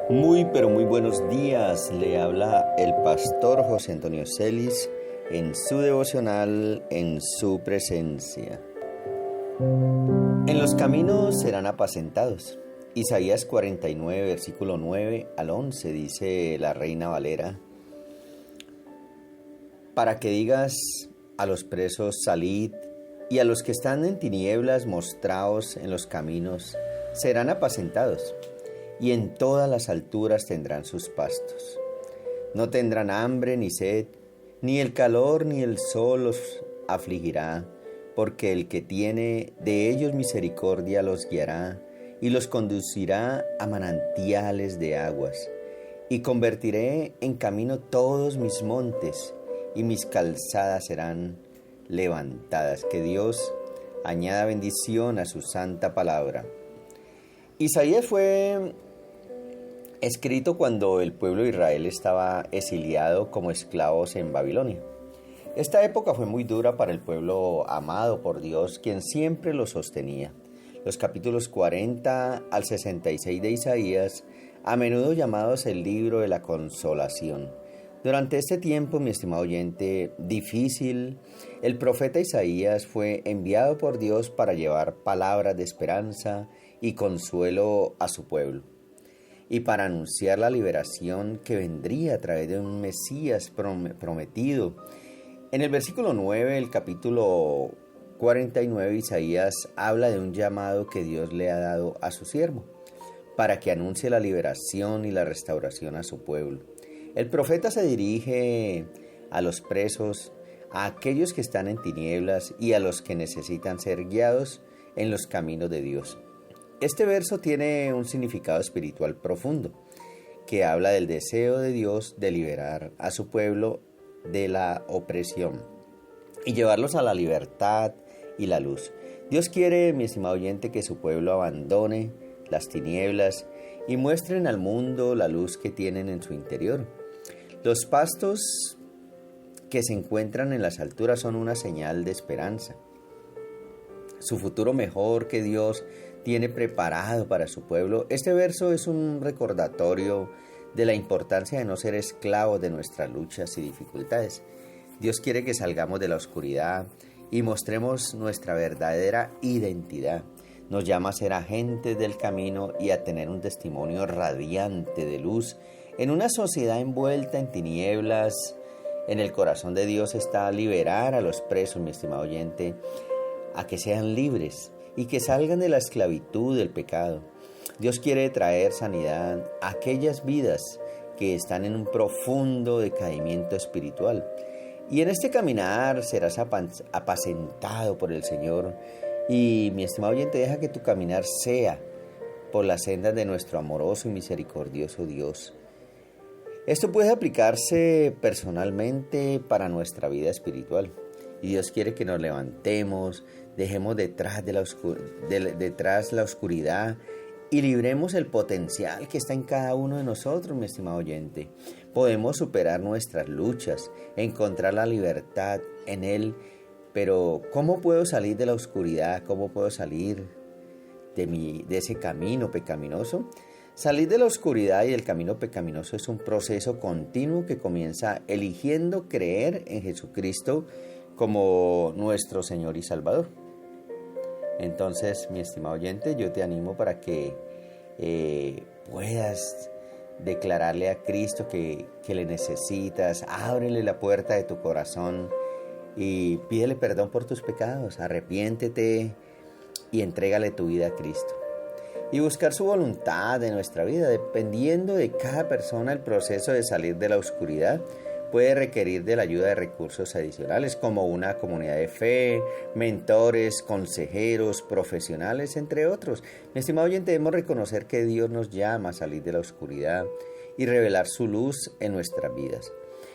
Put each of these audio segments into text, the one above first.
Muy pero muy buenos días, le habla el pastor José Antonio Celis en su devocional En su presencia. En los caminos serán apacentados. Isaías 49, versículo 9 al 11 dice la Reina Valera: para que digas a los presos salid, y a los que están en tinieblas mostraos en los caminos, serán apacentados. Y en todas las alturas tendrán sus pastos. No tendrán hambre ni sed, ni el calor ni el sol los afligirá, porque el que tiene de ellos misericordia los guiará y los conducirá a manantiales de aguas. Y convertiré en camino todos mis montes, y mis calzadas serán levantadas. Que Dios añada bendición a su santa palabra. Isaías fue escrito cuando el pueblo de Israel estaba exiliado como esclavos en Babilonia. Esta época fue muy dura para el pueblo amado por Dios, quien siempre lo sostenía. Los capítulos 40 al 66 de Isaías, a menudo llamados el libro de la consolación. Durante este tiempo, mi estimado oyente, difícil, el profeta Isaías fue enviado por Dios para llevar palabras de esperanza y consuelo a su pueblo, y para anunciar la liberación que vendría a través de un Mesías prometido. En el versículo 9 del capítulo 49, Isaías habla de un llamado que Dios le ha dado a su siervo, para que anuncie la liberación y la restauración a su pueblo. El profeta se dirige a los presos, a aquellos que están en tinieblas y a los que necesitan ser guiados en los caminos de Dios. Este verso tiene un significado espiritual profundo, que habla del deseo de Dios de liberar a su pueblo de la opresión y llevarlos a la libertad y la luz. Dios quiere, mi estimado oyente, que su pueblo abandone las tinieblas y muestren al mundo la luz que tienen en su interior. Los pastos que se encuentran en las alturas son una señal de esperanza. Su futuro mejor que Dios tiene preparado para su pueblo. Este verso es un recordatorio de la importancia de no ser esclavos de nuestras luchas y dificultades. Dios quiere que salgamos de la oscuridad y mostremos nuestra verdadera identidad. Nos llama a ser agentes del camino y a tener un testimonio radiante de luz en una sociedad envuelta en tinieblas. En el corazón de Dios está liberar a los presos, mi estimado oyente, a que sean libres y que salgan de la esclavitud del pecado. Dios quiere traer sanidad a aquellas vidas que están en un profundo decaimiento espiritual. Y en este caminar serás apacentado por el Señor. Y mi estimado oyente, deja que tu caminar sea por las sendas de nuestro amoroso y misericordioso Dios. Esto puede aplicarse personalmente para nuestra vida espiritual. Y Dios quiere que nos levantemos, dejemos detrás la oscuridad y libremos el potencial que está en cada uno de nosotros, mi estimado oyente. Podemos superar nuestras luchas, encontrar la libertad en Él. Pero ¿cómo puedo salir de la oscuridad? ¿Cómo puedo salir de ese camino pecaminoso? Salir de la oscuridad y del camino pecaminoso es un proceso continuo que comienza eligiendo creer en Jesucristo como nuestro Señor y Salvador. Entonces, mi estimado oyente, yo te animo para que puedas declararle a Cristo que le necesitas. Ábrele la puerta de tu corazón y pídele perdón por tus pecados. Arrepiéntete y entrégale tu vida a Cristo. Y buscar su voluntad en nuestra vida. Dependiendo de cada persona, el proceso de salir de la oscuridad puede requerir de la ayuda de recursos adicionales como una comunidad de fe, mentores, consejeros, profesionales, entre otros. Mi estimado oyente, debemos reconocer que Dios nos llama a salir de la oscuridad y revelar su luz en nuestras vidas.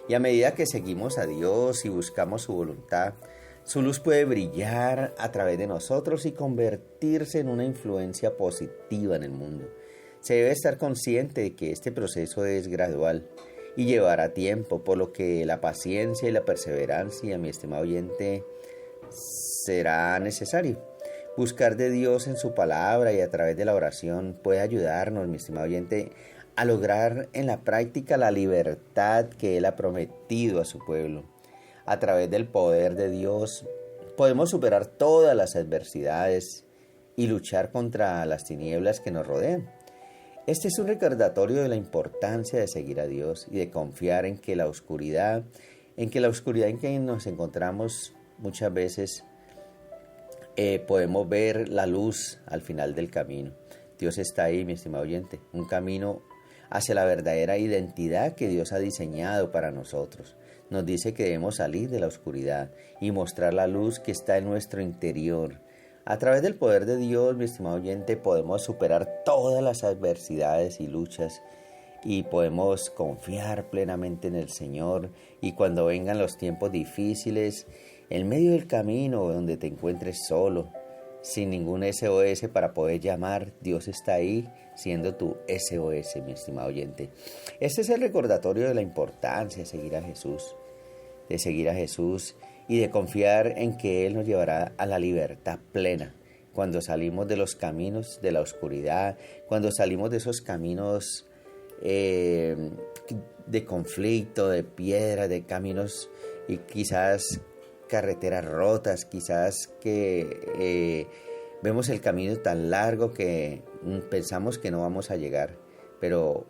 Y a medida que seguimos a Dios y buscamos su voluntad, su luz puede brillar a través de nosotros y convertirse en una influencia positiva en el mundo. Se debe estar consciente de que este proceso es gradual y llevará tiempo, por lo que la paciencia y la perseverancia, mi estimado oyente, será necesario. Buscar de Dios en su palabra y a través de la oración puede ayudarnos, mi estimado oyente, a lograr en la práctica la libertad que Él ha prometido a su pueblo. A través del poder de Dios podemos superar todas las adversidades y luchar contra las tinieblas que nos rodean. Este es un recordatorio de la importancia de seguir a Dios y de confiar en que la oscuridad en que nos encontramos muchas veces podemos ver la luz al final del camino. Dios está ahí, mi estimado oyente, un camino hacia la verdadera identidad que Dios ha diseñado para nosotros. Nos dice que debemos salir de la oscuridad y mostrar la luz que está en nuestro interior. A través del poder de Dios, mi estimado oyente, podemos superar todas las adversidades y luchas y podemos confiar plenamente en el Señor. Y cuando vengan los tiempos difíciles, en medio del camino donde te encuentres solo, sin ningún SOS para poder llamar, Dios está ahí siendo tu SOS, mi estimado oyente. Este es el recordatorio de la importancia de seguir a Jesús, y de confiar en que Él nos llevará a la libertad plena. Cuando salimos de los caminos de la oscuridad, cuando salimos de esos caminos de conflicto, de piedra, de caminos y quizás carreteras rotas, quizás que vemos el camino tan largo que pensamos que no vamos a llegar, pero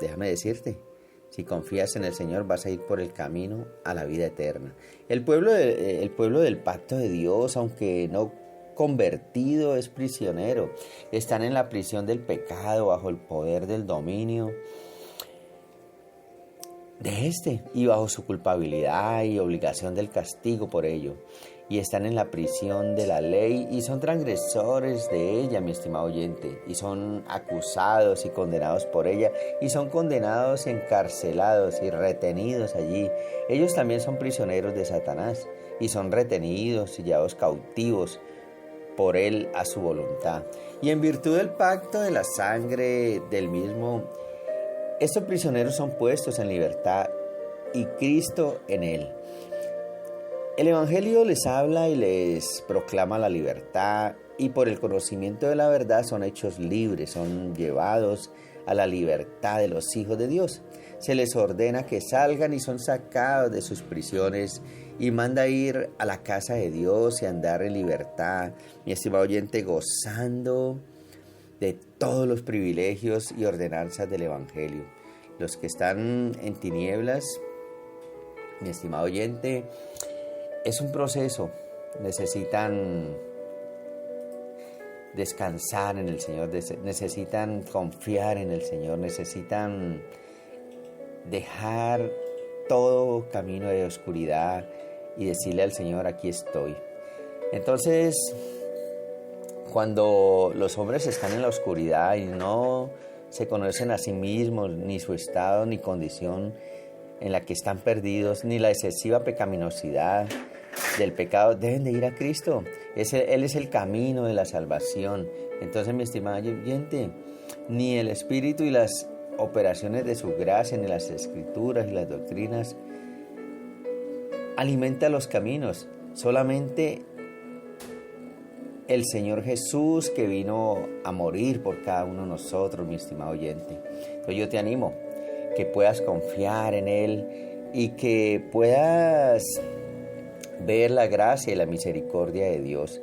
déjame decirte, si confías en el Señor vas a ir por el camino a la vida eterna. El pueblo del pacto de Dios, aunque no convertido, es prisionero. Están en la prisión del pecado, bajo el poder del dominio de y bajo su culpabilidad y obligación del castigo por ello. Y están en la prisión de la ley y son transgresores de ella, mi estimado oyente, y son acusados y condenados por ella, y son condenados, encarcelados y retenidos allí. Ellos también son prisioneros de Satanás y son retenidos y llevados cautivos por él a su voluntad. Y en virtud del pacto de la sangre del mismo, estos prisioneros son puestos en libertad y Cristo en él. El Evangelio les habla y les proclama la libertad, y por el conocimiento de la verdad son hechos libres, son llevados a la libertad de los hijos de Dios. Se les ordena que salgan y son sacados de sus prisiones y manda ir a la casa de Dios y andar en libertad, mi estimado oyente, gozando de todos los privilegios y ordenanzas del Evangelio. Los que están en tinieblas, mi estimado oyente, es un proceso, necesitan descansar en el Señor, necesitan confiar en el Señor, necesitan dejar todo camino de oscuridad y decirle al Señor, aquí estoy. Entonces, cuando los hombres están en la oscuridad y no se conocen a sí mismos, ni su estado, ni condición en la que están perdidos, ni la excesiva pecaminosidad del pecado, deben de ir a Cristo. Él es el camino de la salvación. Entonces, mi estimado oyente, ni el Espíritu y las operaciones de su gracia, ni las Escrituras y las doctrinas alimenta los caminos. Solamente el Señor Jesús, que vino a morir por cada uno de nosotros, mi estimado oyente. Entonces yo te animo que puedas confiar en Él y que puedas ver la gracia y la misericordia de Dios.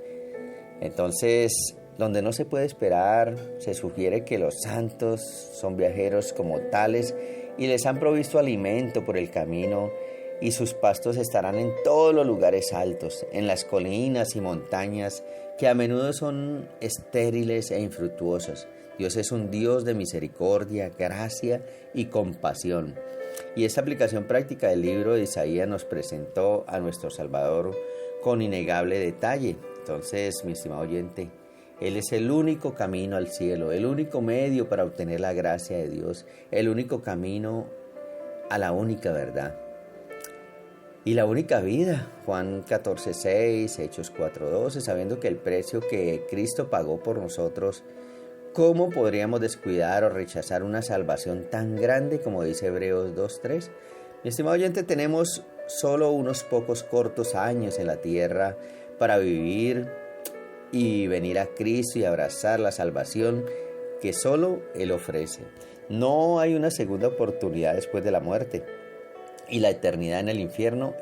Entonces, donde no se puede esperar, se sugiere que los santos son viajeros como tales y les han provisto alimento por el camino, y sus pastos estarán en todos los lugares altos, en las colinas y montañas que a menudo son estériles e infructuosas. Dios es un Dios de misericordia, gracia y compasión. Y esta aplicación práctica del libro de Isaías nos presentó a nuestro Salvador con innegable detalle. Entonces, mi estimado oyente, Él es el único camino al cielo, el único medio para obtener la gracia de Dios, el único camino a la única verdad y la única vida. Juan 14:6, Hechos 4:12, sabiendo que el precio que Cristo pagó por nosotros, ¿cómo podríamos descuidar o rechazar una salvación tan grande como dice Hebreos 2:3? Mi estimado oyente, tenemos solo unos pocos cortos años en la tierra para vivir y venir a Cristo y abrazar la salvación que solo Él ofrece. No hay una segunda oportunidad después de la muerte. Y la eternidad en el infierno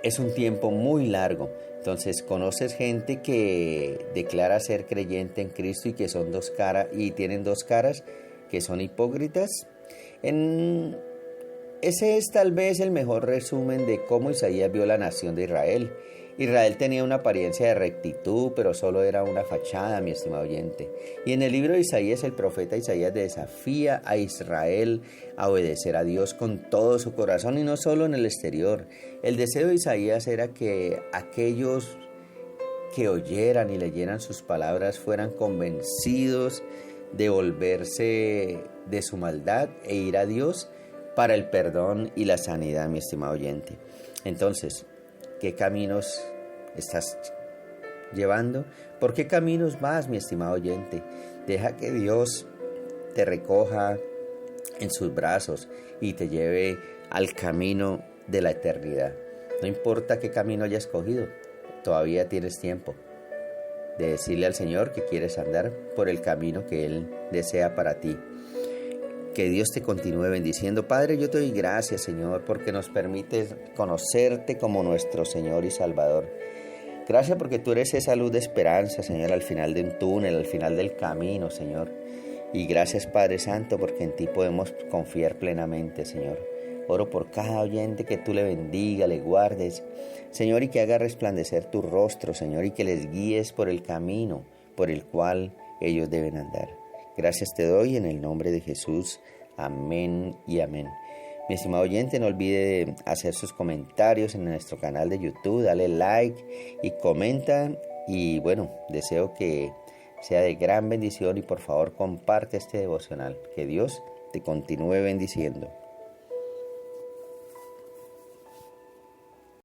es un tiempo muy largo. Entonces, conoces gente que declara ser creyente en Cristo y que son dos caras y tienen dos caras, que son hipócritas. Ese es tal vez el mejor resumen de cómo Isaías vio la nación de Israel. Israel tenía una apariencia de rectitud, pero solo era una fachada, mi estimado oyente. Y en el libro de Isaías, el profeta Isaías desafía a Israel a obedecer a Dios con todo su corazón y no solo en el exterior. El deseo de Isaías era que aquellos que oyeran y leyeran sus palabras fueran convencidos de volverse de su maldad e ir a Dios para el perdón y la sanidad, mi estimado oyente. Entonces, ¿qué caminos estás llevando? ¿Por qué caminos vas, mi estimado oyente? Deja que Dios te recoja en sus brazos y te lleve al camino de la eternidad. No importa qué camino hayas escogido, todavía tienes tiempo de decirle al Señor que quieres andar por el camino que Él desea para ti. Que Dios te continúe bendiciendo. Padre, yo te doy gracias, Señor, porque nos permites conocerte como nuestro Señor y Salvador. Gracias porque tú eres esa luz de esperanza, Señor, al final de un túnel, al final del camino, Señor. Y gracias, Padre Santo, porque en ti podemos confiar plenamente, Señor. Oro por cada oyente, que tú le bendiga, le guardes, Señor, y que haga resplandecer tu rostro, Señor, y que les guíes por el camino por el cual ellos deben andar. Gracias te doy en el nombre de Jesús. Amén y amén. Mi estimado oyente, no olvide hacer sus comentarios en nuestro canal de YouTube, dale like y comenta. Y bueno, deseo que sea de gran bendición y por favor comparte este devocional. Que Dios te continúe bendiciendo.